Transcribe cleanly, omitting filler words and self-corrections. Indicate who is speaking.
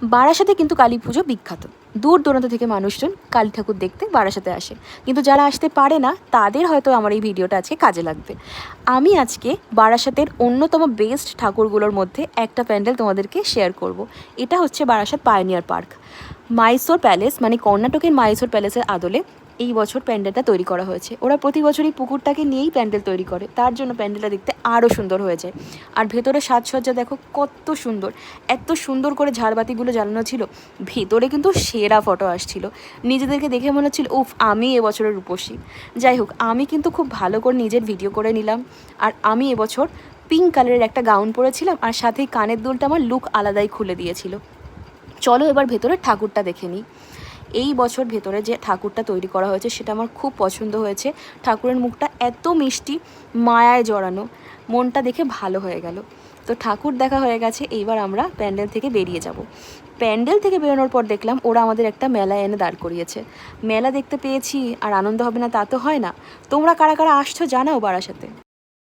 Speaker 1: বারাসাতে কিন্তু কালী পুজো বিখ্যাত। দূর দূরান্ত থেকে মানুষজন কালী ঠাকুর দেখতে বারাসাতে আসে, কিন্তু যারা আসতে পারে না তাদের হয়তো আমার এই ভিডিওটা আজকে কাজে লাগবে। আমি আজকে বারাসাতের অন্যতম বেস্ট ঠাকুরগুলোর মধ্যে একটা প্যান্ডেল তোমাদেরকে শেয়ার করব। এটা হচ্ছে Barasat pioneer park. Mysore palace মানে কর্ণাটকের মাইসোর প্যালেসের আদলে এই বছর প্যান্ডেলটা তৈরি করা হয়েছে। ওরা প্রতি বছরই পুকুরটাকে নিয়েই প্যান্ডেল তৈরি করে, তার জন্য প্যান্ডেলটা দেখতে আরও সুন্দর হয়ে যায়। আর ভেতরে সাজসজ্জা দেখো কত সুন্দর, এত সুন্দর করে ঝাড়বাতিগুলো জ্বালানো ছিল। ভেতরে কিন্তু সেরা ফটো আসছিল, নিজেদেরকে দেখে মনে হচ্ছিল উফ আমি এবছরের রূপসী। যাই হোক, আমি কিন্তু খুব ভালো করে নিজের ভিডিও করে নিলাম। আর আমি এবছর পিঙ্ক কালারের একটা গাউন পরেছিলাম, আর সাথেই কানের দুলটা আমার লুক আলাদাই খুলে দিয়েছিল। চলো এবার ভেতরে ঠাকুরটা দেখে নিই। এই বছর ভেতরে যে ঠাকুরটা তৈরি করা হয়েছে সেটা আমার খুব পছন্দ হয়েছে। ঠাকুরের মুখটা এত মিষ্টি, মায়ায় জড়ানো, মনটা দেখে ভালো হয়ে গেল। তো ঠাকুর দেখা হয়ে গেছে, এইবার আমরা প্যান্ডেল থেকে বেরিয়ে যাব। প্যান্ডেল থেকে বেরোনোর পর দেখলাম ওরা আমাদের একটা মেলা এনে দাঁড় করিয়েছে। মেলা দেখতে পেয়েছি আর আনন্দ হবে না তা তো হয় না। তোমরা কারা কারা আসছো জানাও বারাসাতে।